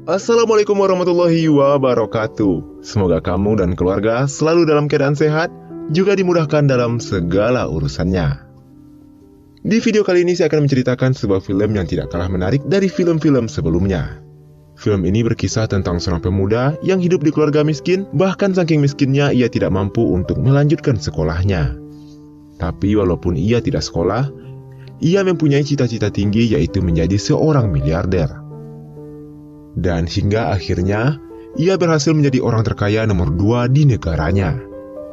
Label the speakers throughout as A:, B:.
A: Assalamualaikum warahmatullahi wabarakatuh. Semoga kamu dan keluarga selalu dalam keadaan sehat, juga dimudahkan dalam segala urusannya. Di video kali ini saya akan menceritakan sebuah film yang tidak kalah menarik dari film-film sebelumnya. Film ini berkisah tentang seorang pemuda yang hidup di keluarga miskin, bahkan saking miskinnya ia tidak mampu untuk melanjutkan sekolahnya. Tapi walaupun ia tidak sekolah, ia mempunyai cita-cita tinggi, yaitu menjadi seorang miliarder. Dan hingga akhirnya, ia berhasil menjadi orang terkaya nomor 2 di negaranya.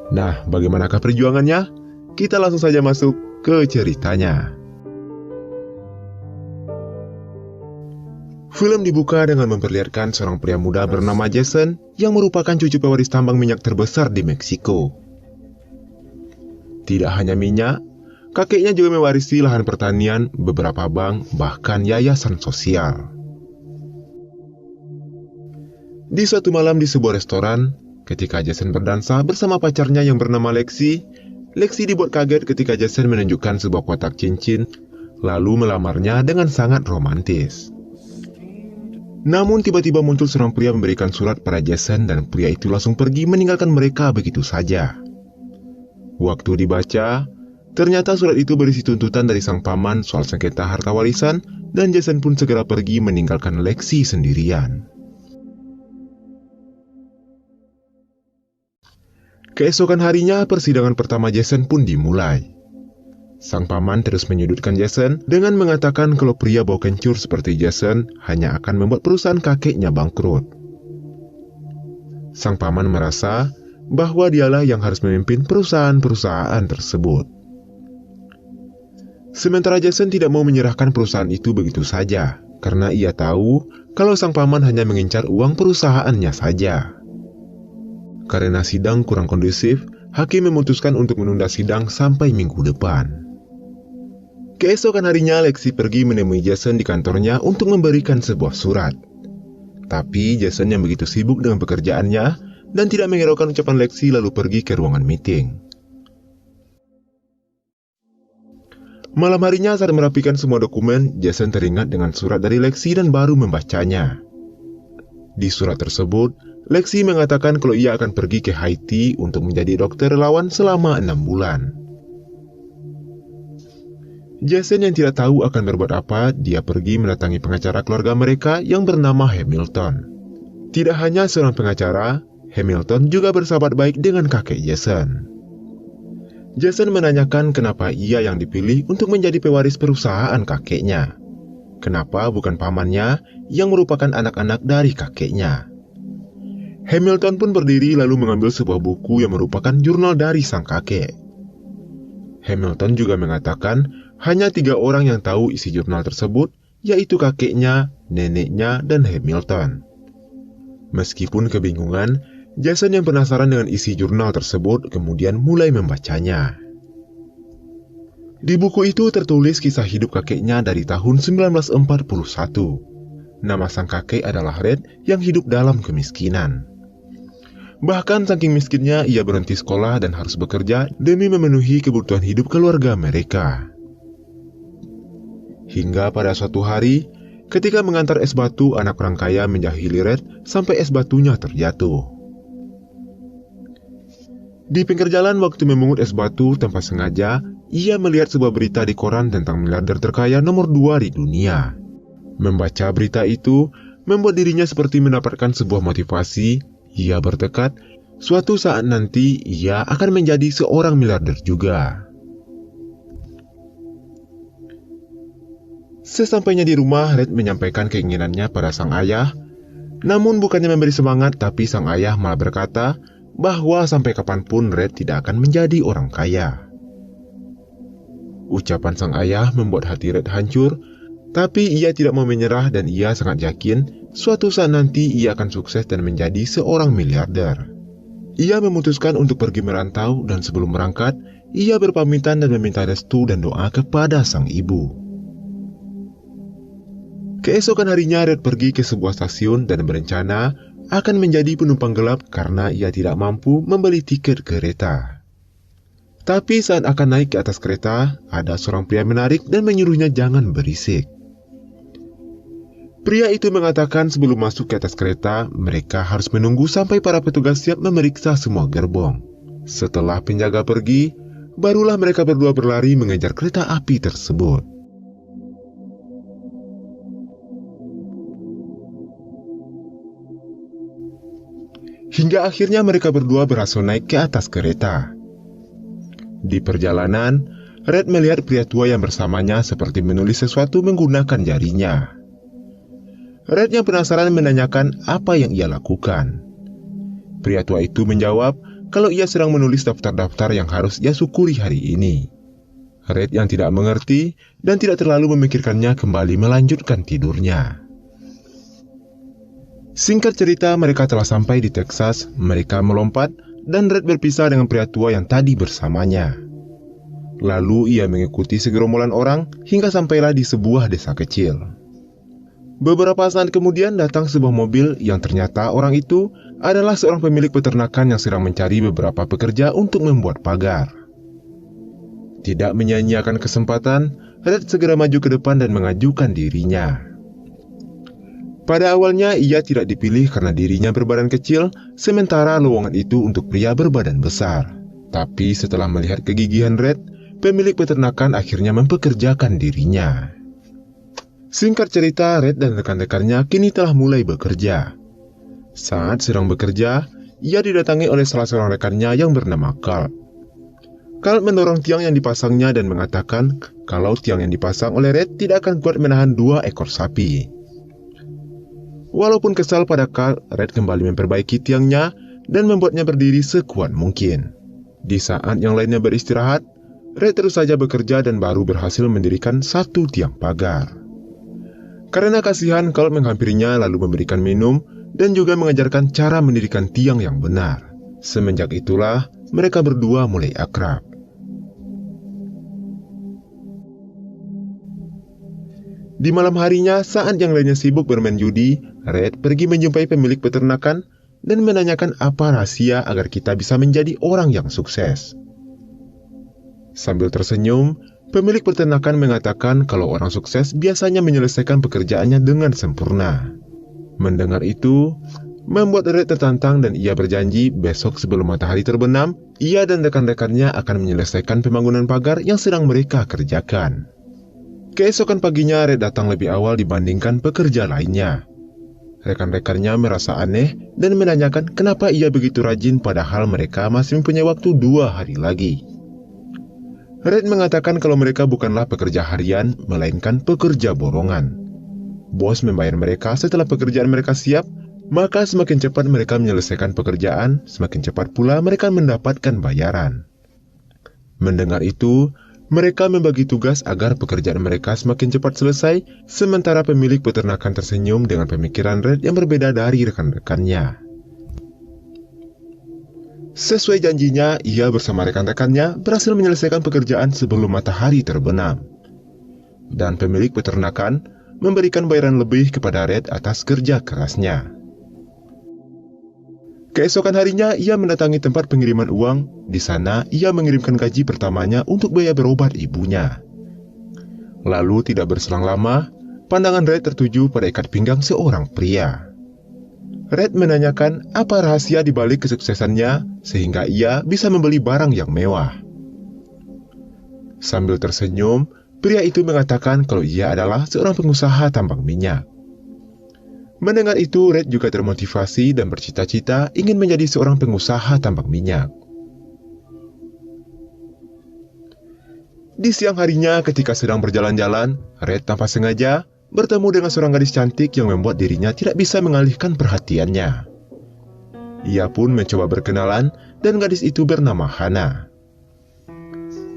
A: Nah, bagaimanakah perjuangannya? Kita langsung saja masuk ke ceritanya. Film dibuka dengan memperlihatkan seorang pria muda bernama Jason yang merupakan cucu pewaris tambang minyak terbesar di Meksiko. Tidak hanya minyak, kakeknya juga mewarisi lahan pertanian, beberapa bank, bahkan yayasan sosial. Di suatu malam di sebuah restoran, ketika Jason berdansa bersama pacarnya yang bernama Lexi dibuat kaget ketika Jason menunjukkan sebuah kotak cincin, lalu melamarnya dengan sangat romantis. Namun tiba-tiba muncul seorang pria memberikan surat pada Jason dan pria itu langsung pergi meninggalkan mereka begitu saja. Waktu dibaca, ternyata surat itu berisi tuntutan dari sang paman soal sengketa harta warisan, dan Jason pun segera pergi meninggalkan Lexi sendirian. Keesokan harinya, persidangan pertama Jason pun dimulai. Sang paman terus menyudutkan Jason dengan mengatakan kalau pria bau kencur seperti Jason hanya akan membuat perusahaan kakeknya bangkrut. Sang paman merasa bahwa dialah yang harus memimpin perusahaan-perusahaan tersebut. Sementara Jason tidak mau menyerahkan perusahaan itu begitu saja, karena ia tahu kalau sang paman hanya mengincar uang perusahaannya saja. Karena sidang kurang kondusif, hakim memutuskan untuk menunda sidang sampai minggu depan. Keesokan harinya, Lexi pergi menemui Jason di kantornya untuk memberikan sebuah surat. Tapi Jason yang begitu sibuk dengan pekerjaannya dan tidak menghiraukan ucapan Lexi lalu pergi ke ruangan meeting. Malam harinya saat merapikan semua dokumen, Jason teringat dengan surat dari Lexi dan baru membacanya. Di surat tersebut, Lexi mengatakan kalau ia akan pergi ke Haiti untuk menjadi dokter relawan selama 6 bulan. Jason yang tidak tahu akan berbuat apa, dia pergi mendatangi pengacara keluarga mereka yang bernama Hamilton. Tidak hanya seorang pengacara, Hamilton juga bersahabat baik dengan kakek Jason. Jason menanyakan kenapa ia yang dipilih untuk menjadi pewaris perusahaan kakeknya. Kenapa bukan pamannya yang merupakan anak-anak dari kakeknya? Hamilton pun berdiri lalu mengambil sebuah buku yang merupakan jurnal dari sang kakek. Hamilton juga mengatakan hanya 3 orang yang tahu isi jurnal tersebut, yaitu kakeknya, neneknya, dan Hamilton. Meskipun kebingungan, Jason yang penasaran dengan isi jurnal tersebut kemudian mulai membacanya. Di buku itu tertulis kisah hidup kakeknya dari tahun 1941. Nama sang kakek adalah Red yang hidup dalam kemiskinan. Bahkan saking miskinnya ia berhenti sekolah dan harus bekerja demi memenuhi kebutuhan hidup keluarga mereka. Hingga pada suatu hari, ketika mengantar es batu, anak orang kaya menjahili Red sampai es batunya terjatuh. Di pinggir jalan waktu memungut es batu tanpa sengaja, ia melihat sebuah berita di koran tentang miliarder terkaya nomor 2 di dunia. Membaca berita itu membuat dirinya seperti mendapatkan sebuah motivasi. Ia bertekad suatu saat nanti ia akan menjadi seorang miliarder juga. Sesampainya di rumah, Red menyampaikan keinginannya pada sang ayah. Namun bukannya memberi semangat, tapi sang ayah malah berkata bahwa sampai kapanpun Red tidak akan menjadi orang kaya. Ucapan sang ayah membuat hati Red hancur, tapi ia tidak mau menyerah dan ia sangat yakin suatu saat nanti ia akan sukses dan menjadi seorang miliarder. Ia memutuskan untuk pergi merantau dan sebelum berangkat, ia berpamitan dan meminta restu dan doa kepada sang ibu. Keesokan harinya Red pergi ke sebuah stasiun dan berencana akan menjadi penumpang gelap karena ia tidak mampu membeli tiket kereta. Tapi saat akan naik ke atas kereta, ada seorang pria menarik dan menyuruhnya jangan berisik. Pria itu mengatakan sebelum masuk ke atas kereta, mereka harus menunggu sampai para petugas siap memeriksa semua gerbong. Setelah penjaga pergi, barulah mereka berdua berlari mengejar kereta api tersebut. Hingga akhirnya mereka berdua berhasil naik ke atas kereta. Di perjalanan, Red melihat pria tua yang bersamanya seperti menulis sesuatu menggunakan jarinya. Red yang penasaran menanyakan apa yang ia lakukan. Pria tua itu menjawab kalau ia sedang menulis daftar-daftar yang harus ia syukuri hari ini. Red yang tidak mengerti dan tidak terlalu memikirkannya kembali melanjutkan tidurnya. Singkat cerita, mereka telah sampai di Texas. Mereka melompat dan Red berpisah dengan pria tua yang tadi bersamanya. Lalu ia mengikuti segerombolan orang hingga sampailah di sebuah desa kecil. Beberapa saat kemudian datang sebuah mobil yang ternyata orang itu adalah seorang pemilik peternakan yang sedang mencari beberapa pekerja untuk membuat pagar. Tidak menyia-nyiakan kesempatan, Red segera maju ke depan dan mengajukan dirinya. Pada awalnya ia tidak dipilih karena dirinya berbadan kecil, sementara lowongan itu untuk pria berbadan besar. Tapi setelah melihat kegigihan Red, pemilik peternakan akhirnya mempekerjakan dirinya. Singkat cerita, Red dan rekan-rekannya kini telah mulai bekerja. Saat sedang bekerja, ia didatangi oleh salah seorang rekannya yang bernama Carl. Carl mendorong tiang yang dipasangnya dan mengatakan kalau tiang yang dipasang oleh Red tidak akan kuat menahan 2 ekor sapi. Walaupun kesal pada Carl, Red kembali memperbaiki tiangnya dan membuatnya berdiri sekuat mungkin. Di saat yang lainnya beristirahat, Red terus saja bekerja dan baru berhasil mendirikan 1 tiang pagar. Karena kasihan, Carl menghampirinya lalu memberikan minum dan juga mengajarkan cara mendirikan tiang yang benar. Semenjak itulah, mereka berdua mulai akrab. Di malam harinya, saat yang lainnya sibuk bermain judi, Red pergi menjumpai pemilik peternakan dan menanyakan apa rahasia agar kita bisa menjadi orang yang sukses. Sambil tersenyum, pemilik peternakan mengatakan kalau orang sukses biasanya menyelesaikan pekerjaannya dengan sempurna. Mendengar itu, membuat Red tertantang dan ia berjanji besok sebelum matahari terbenam, ia dan rekan-rekannya akan menyelesaikan pembangunan pagar yang sedang mereka kerjakan. Keesokan paginya, Red datang lebih awal dibandingkan pekerja lainnya. Rekan-rekannya merasa aneh dan menanyakan kenapa ia begitu rajin padahal mereka masih mempunyai waktu 2 hari lagi. Red mengatakan kalau mereka bukanlah pekerja harian, melainkan pekerja borongan. Bos membayar mereka setelah pekerjaan mereka siap, maka semakin cepat mereka menyelesaikan pekerjaan, semakin cepat pula mereka mendapatkan bayaran. Mendengar itu, mereka membagi tugas agar pekerjaan mereka semakin cepat selesai, sementara pemilik peternakan tersenyum dengan pemikiran Red yang berbeda dari rekan-rekannya. Sesuai janjinya, ia bersama rekan-rekannya berhasil menyelesaikan pekerjaan sebelum matahari terbenam. Dan pemilik peternakan memberikan bayaran lebih kepada Red atas kerja kerasnya. Keesokan harinya, ia mendatangi tempat pengiriman uang. Di sana, ia mengirimkan gaji pertamanya untuk biaya berobat ibunya. Lalu tidak berselang lama, pandangan Red tertuju pada ikat pinggang seorang pria. Red menanyakan apa rahasia di balik kesuksesannya sehingga ia bisa membeli barang yang mewah. Sambil tersenyum, pria itu mengatakan kalau ia adalah seorang pengusaha tambang minyak. Mendengar itu, Red juga termotivasi dan bercita-cita ingin menjadi seorang pengusaha tambang minyak. Di siang harinya ketika sedang berjalan-jalan, Red tanpa sengaja bertemu dengan seorang gadis cantik yang membuat dirinya tidak bisa mengalihkan perhatiannya. Ia pun mencoba berkenalan dan gadis itu bernama Hana.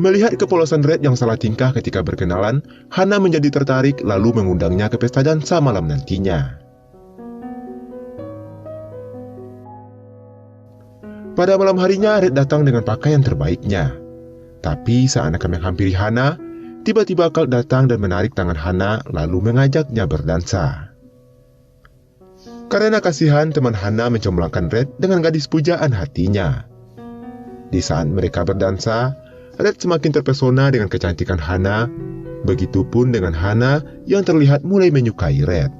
A: Melihat kepolosan Red yang salah tingkah ketika berkenalan, Hana menjadi tertarik lalu mengundangnya ke pesta dansa malam nantinya. Pada malam harinya, Red datang dengan pakaian terbaiknya. Tapi saat akan menghampiri Hana, tiba-tiba Carl datang dan menarik tangan Hana lalu mengajaknya berdansa. Karena kasihan, teman Hana mencomblangkan Red dengan gadis pujaan hatinya. Di saat mereka berdansa, Red semakin terpesona dengan kecantikan Hana. Begitupun dengan Hana yang terlihat mulai menyukai Red.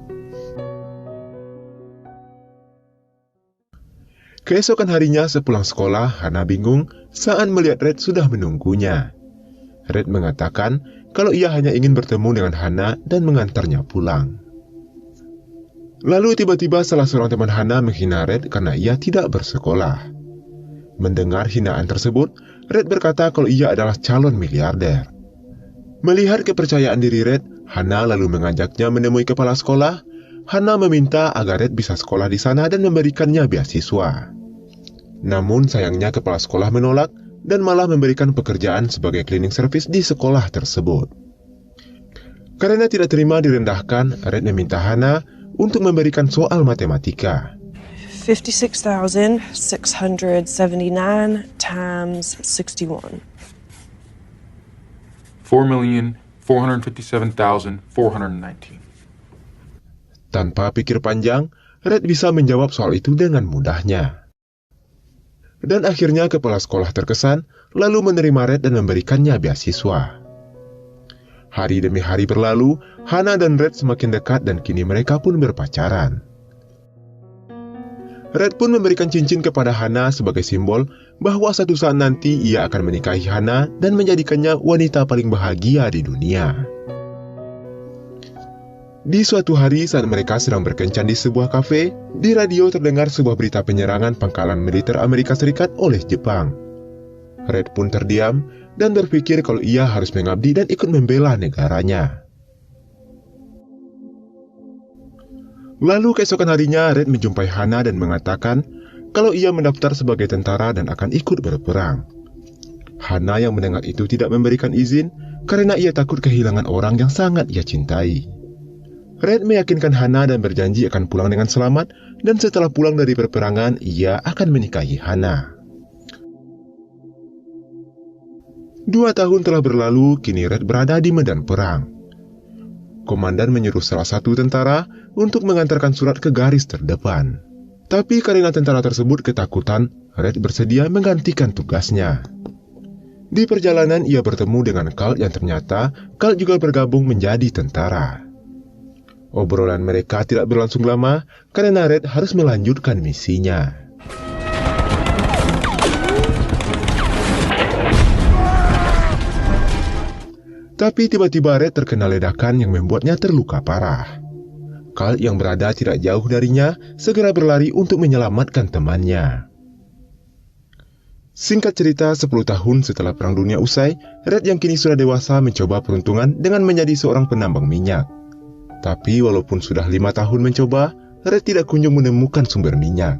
A: Keesokan harinya sepulang sekolah, Hana bingung saat melihat Red sudah menunggunya. Red mengatakan kalau ia hanya ingin bertemu dengan Hana dan mengantarnya pulang. Lalu tiba-tiba salah seorang teman Hana menghina Red karena ia tidak bersekolah. Mendengar hinaan tersebut, Red berkata kalau ia adalah calon miliarder. Melihat kepercayaan diri Red, Hana lalu mengajaknya menemui kepala sekolah. Hana meminta agar Red bisa sekolah di sana dan memberikannya beasiswa. Namun sayangnya kepala sekolah menolak dan malah memberikan pekerjaan sebagai cleaning service di sekolah tersebut. Karena tidak terima direndahkan, Red meminta Hana untuk memberikan soal matematika.
B: 56,679 times 61.
C: 4,457,419.
A: Tanpa pikir panjang, Red bisa menjawab soal itu dengan mudahnya. Dan akhirnya kepala sekolah terkesan, lalu menerima Red dan memberikannya beasiswa. Hari demi hari berlalu, Hana dan Red semakin dekat dan kini mereka pun berpacaran. Red pun memberikan cincin kepada Hana sebagai simbol bahwa suatu saat nanti ia akan menikahi Hana dan menjadikannya wanita paling bahagia di dunia. Di suatu hari saat mereka sedang berkencan di sebuah kafe, di radio terdengar sebuah berita penyerangan pangkalan militer Amerika Serikat oleh Jepang. Red pun terdiam dan berpikir kalau ia harus mengabdi dan ikut membela negaranya. Lalu keesokan harinya Red menjumpai Hana dan mengatakan kalau ia mendaftar sebagai tentara dan akan ikut berperang. Hana yang mendengar itu tidak memberikan izin karena ia takut kehilangan orang yang sangat ia cintai. Red meyakinkan Hana dan berjanji akan pulang dengan selamat dan setelah pulang dari peperangan ia akan menikahi Hana. 2 tahun telah berlalu, kini Red berada di medan perang. Komandan menyuruh salah satu tentara untuk mengantarkan surat ke garis terdepan. Tapi karena tentara tersebut ketakutan, Red bersedia menggantikan tugasnya. Di perjalanan ia bertemu dengan Carl yang ternyata Carl juga bergabung menjadi tentara. Obrolan mereka tidak berlangsung lama karena Red harus melanjutkan misinya. Tapi tiba-tiba Red terkena ledakan yang membuatnya terluka parah. Carl yang berada tidak jauh darinya segera berlari untuk menyelamatkan temannya. Singkat cerita, 10 tahun setelah Perang Dunia usai, Red yang kini sudah dewasa mencoba peruntungan dengan menjadi seorang penambang minyak. Tapi walaupun sudah 5 tahun mencoba, Red tidak kunjung menemukan sumber minyak.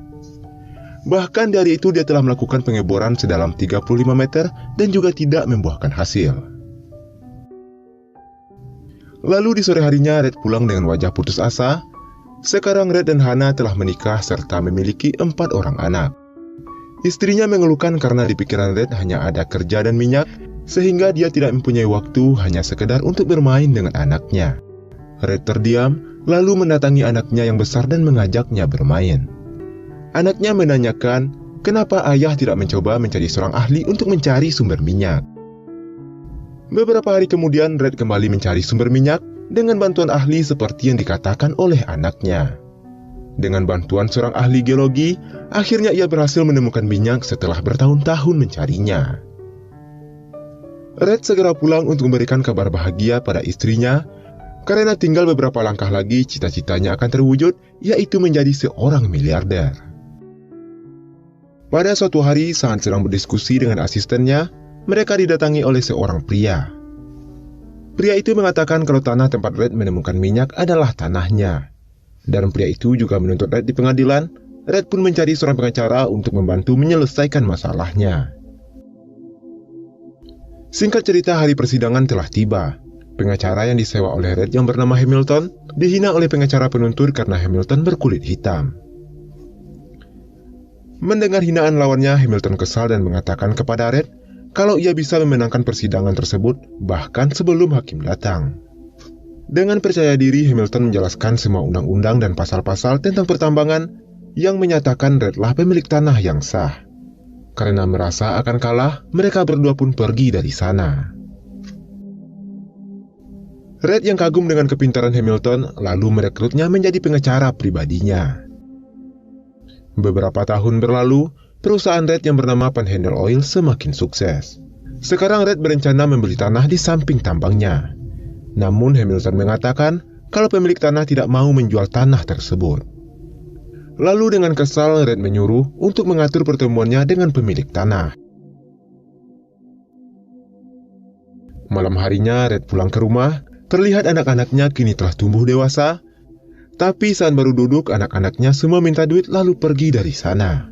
A: Bahkan dari itu dia telah melakukan pengeboran sedalam 35 meter dan juga tidak membuahkan hasil. Lalu di sore harinya Red pulang dengan wajah putus asa. Sekarang Red dan Hana telah menikah serta memiliki 4 orang anak. Istrinya mengeluhkan karena di pikiran Red hanya ada kerja dan minyak, sehingga dia tidak mempunyai waktu hanya sekedar untuk bermain dengan anaknya. Red terdiam, lalu mendatangi anaknya yang besar dan mengajaknya bermain. Anaknya menanyakan, kenapa ayah tidak mencoba mencari seorang ahli untuk mencari sumber minyak. Beberapa hari kemudian, Red kembali mencari sumber minyak dengan bantuan ahli seperti yang dikatakan oleh anaknya. Dengan bantuan seorang ahli geologi, akhirnya ia berhasil menemukan minyak setelah bertahun-tahun mencarinya. Red segera pulang untuk memberikan kabar bahagia pada istrinya, karena tinggal beberapa langkah lagi cita-citanya akan terwujud, yaitu menjadi seorang miliarder. Pada suatu hari saat sedang berdiskusi dengan asistennya, mereka didatangi oleh seorang pria. Pria itu mengatakan kalau tanah tempat Red menemukan minyak adalah tanahnya. Dan pria itu juga menuntut Red di pengadilan. Red pun mencari seorang pengacara untuk membantu menyelesaikan masalahnya. Singkat cerita, hari persidangan telah tiba. Pengacara yang disewa oleh Red yang bernama Hamilton dihina oleh pengacara penuntut karena Hamilton berkulit hitam. Mendengar hinaan lawannya, Hamilton kesal dan mengatakan kepada Red kalau ia bisa memenangkan persidangan tersebut bahkan sebelum hakim datang. Dengan percaya diri, Hamilton menjelaskan semua undang-undang dan pasal-pasal tentang pertambangan yang menyatakan Redlah pemilik tanah yang sah. Karena merasa akan kalah, mereka berdua pun pergi dari sana. Red yang kagum dengan kepintaran Hamilton lalu merekrutnya menjadi pengacara pribadinya. Beberapa tahun berlalu, perusahaan Red yang bernama Panhandle Oil semakin sukses. Sekarang Red berencana membeli tanah di samping tambangnya. Namun Hamilton mengatakan kalau pemilik tanah tidak mau menjual tanah tersebut. Lalu dengan kesal, Red menyuruh untuk mengatur pertemuannya dengan pemilik tanah. Malam harinya Red pulang ke rumah, terlihat anak-anaknya kini telah tumbuh dewasa. Tapi saat baru duduk, anak-anaknya semua minta duit lalu pergi dari sana.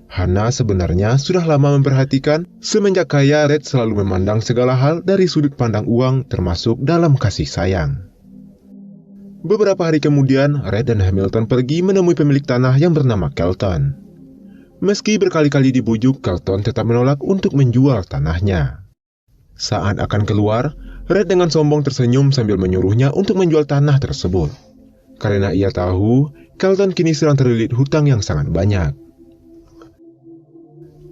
A: Hana sebenarnya sudah lama memperhatikan semenjak kaya Red selalu memandang segala hal dari sudut pandang uang termasuk dalam kasih sayang. Beberapa hari kemudian, Red dan Hamilton pergi menemui pemilik tanah yang bernama Kelton. Meski berkali-kali dibujuk, Kelton tetap menolak untuk menjual tanahnya. Saat akan keluar, Red dengan sombong tersenyum sambil menyuruhnya untuk menjual tanah tersebut. Karena ia tahu, Kelton kini sedang terlilit hutang yang sangat banyak.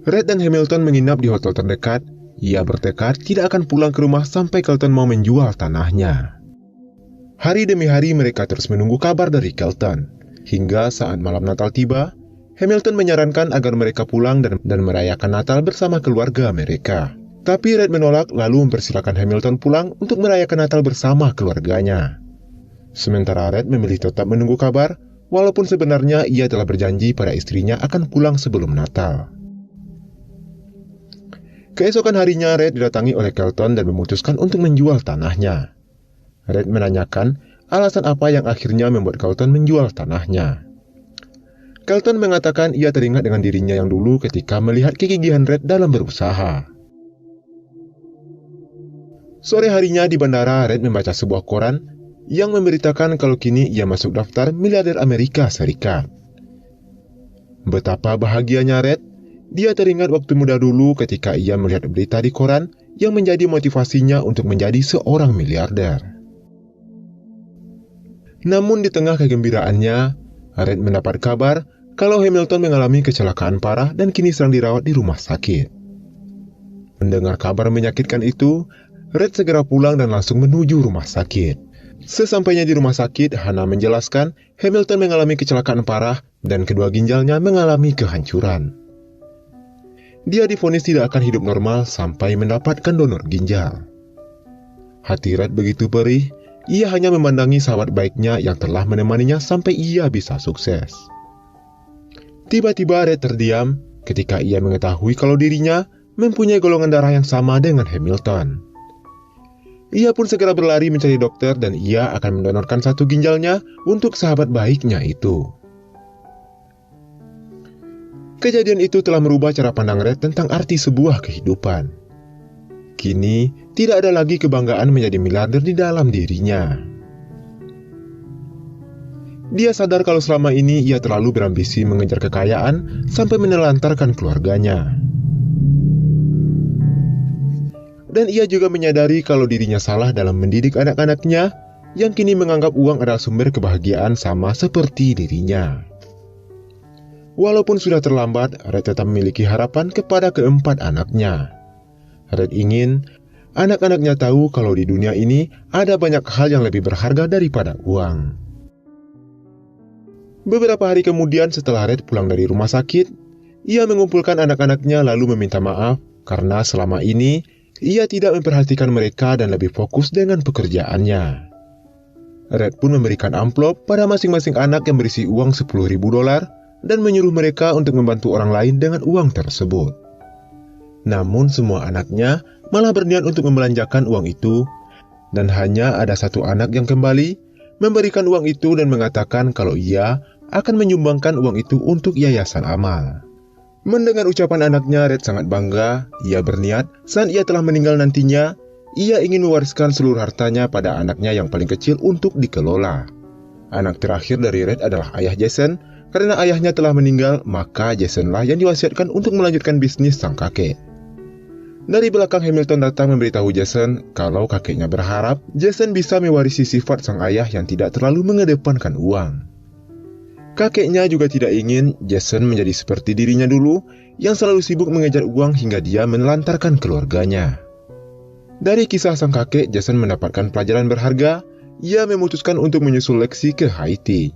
A: Red dan Hamilton menginap di hotel terdekat. Ia bertekad tidak akan pulang ke rumah sampai Kelton mau menjual tanahnya. Hari demi hari mereka terus menunggu kabar dari Kelton. Hingga saat malam Natal tiba, Hamilton menyarankan agar mereka pulang dan merayakan Natal bersama keluarga mereka. Tapi Red menolak lalu mempersilakan Hamilton pulang untuk merayakan Natal bersama keluarganya. Sementara Red memilih tetap menunggu kabar, walaupun sebenarnya ia telah berjanji pada istrinya akan pulang sebelum Natal. Keesokan harinya, Red didatangi oleh Kelton dan memutuskan untuk menjual tanahnya. Red menanyakan alasan apa yang akhirnya membuat Kelton menjual tanahnya. Kelton mengatakan ia teringat dengan dirinya yang dulu ketika melihat kegigihan Red dalam berusaha. Sore harinya di bandara, Red membaca sebuah koran yang memberitakan kalau kini ia masuk daftar miliarder Amerika Serikat. Betapa bahagianya Red. Dia teringat waktu muda dulu ketika ia melihat berita di koran yang menjadi motivasinya untuk menjadi seorang miliarder. Namun di tengah kegembiraannya, Red mendapat kabar kalau Hamilton mengalami kecelakaan parah dan kini sedang dirawat di rumah sakit. Mendengar kabar menyakitkan itu, Red segera pulang dan langsung menuju rumah sakit. Sesampainya di rumah sakit, Hana menjelaskan Hamilton mengalami kecelakaan parah dan kedua ginjalnya mengalami kehancuran. Dia divonis tidak akan hidup normal sampai mendapatkan donor ginjal. Hati Red begitu perih, ia hanya memandangi sahabat baiknya yang telah menemaninya sampai ia bisa sukses. Tiba-tiba Red terdiam ketika ia mengetahui kalau dirinya mempunyai golongan darah yang sama dengan Hamilton. Ia pun segera berlari mencari dokter dan ia akan mendonorkan satu ginjalnya untuk sahabat baiknya itu. Kejadian itu telah merubah cara pandang Red tentang arti sebuah kehidupan. Kini, tidak ada lagi kebanggaan menjadi miliarder di dalam dirinya. Dia sadar kalau selama ini ia terlalu berambisi mengejar kekayaan sampai menelantarkan keluarganya. Dan ia juga menyadari kalau dirinya salah dalam mendidik anak-anaknya yang kini menganggap uang adalah sumber kebahagiaan sama seperti dirinya. Walaupun sudah terlambat, Red tetap memiliki harapan kepada keempat anaknya. Red ingin anak-anaknya tahu kalau di dunia ini ada banyak hal yang lebih berharga daripada uang. Beberapa hari kemudian setelah Red pulang dari rumah sakit, ia mengumpulkan anak-anaknya lalu meminta maaf karena selama ini ia tidak memperhatikan mereka dan lebih fokus dengan pekerjaannya. Red pun memberikan amplop pada masing-masing anak yang berisi uang $10.000 dan menyuruh mereka untuk membantu orang lain dengan uang tersebut. Namun semua anaknya malah berniat untuk membelanjakan uang itu, dan hanya ada satu anak yang kembali memberikan uang itu dan mengatakan kalau ia akan menyumbangkan uang itu untuk yayasan amal. Mendengar ucapan anaknya, Red sangat bangga. Ia berniat saat ia telah meninggal nantinya, ia ingin mewariskan seluruh hartanya pada anaknya yang paling kecil untuk dikelola. Anak terakhir dari Red adalah ayah Jason. Karena ayahnya telah meninggal, maka Jasonlah yang diwasiatkan untuk melanjutkan bisnis sang kakek. Dari belakang, Hamilton datang memberitahu Jason kalau kakeknya berharap Jason bisa mewarisi sifat sang ayah yang tidak terlalu mengedepankan uang. Kakeknya juga tidak ingin Jason menjadi seperti dirinya dulu yang selalu sibuk mengejar uang hingga dia menelantarkan keluarganya. Dari kisah sang kakek, Jason mendapatkan pelajaran berharga. Ia memutuskan untuk menyusul Lexi ke Haiti.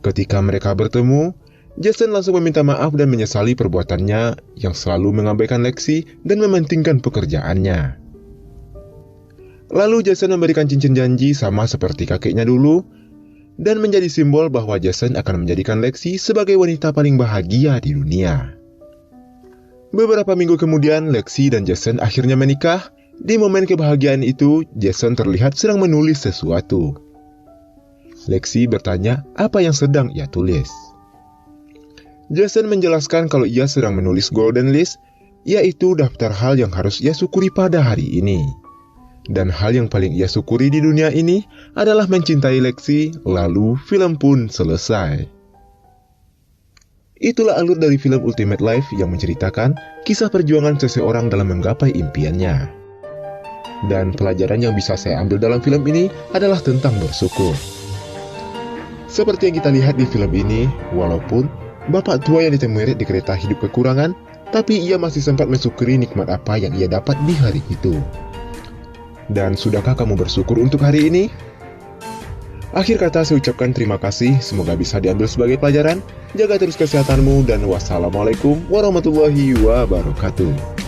A: Ketika mereka bertemu, Jason langsung meminta maaf dan menyesali perbuatannya yang selalu mengabaikan Lexi dan mementingkan pekerjaannya. Lalu Jason memberikan cincin janji sama seperti kakeknya dulu, dan menjadi simbol bahwa Jason akan menjadikan Lexi sebagai wanita paling bahagia di dunia. Beberapa minggu kemudian, Lexi dan Jason akhirnya menikah. Di momen kebahagiaan itu, Jason terlihat sedang menulis sesuatu. Lexi bertanya apa yang sedang ia tulis. Jason menjelaskan kalau ia sedang menulis Golden List, yaitu daftar hal yang harus ia syukuri pada hari ini. Dan hal yang paling ia syukuri di dunia ini adalah mencintai Lexi, lalu film pun selesai. Itulah alur dari film Ultimate Life yang menceritakan kisah perjuangan seseorang dalam menggapai impiannya. Dan pelajaran yang bisa saya ambil dalam film ini adalah tentang bersyukur. Seperti yang kita lihat di film ini, walaupun bapak tua yang ditemui di kereta hidup kekurangan, tapi ia masih sempat mensyukuri nikmat apa yang ia dapat di hari itu. Dan sudahkah kamu bersyukur untuk hari ini? Akhir kata saya ucapkan terima kasih, semoga bisa diambil sebagai pelajaran. Jaga terus kesehatanmu dan wassalamualaikum warahmatullahi wabarakatuh.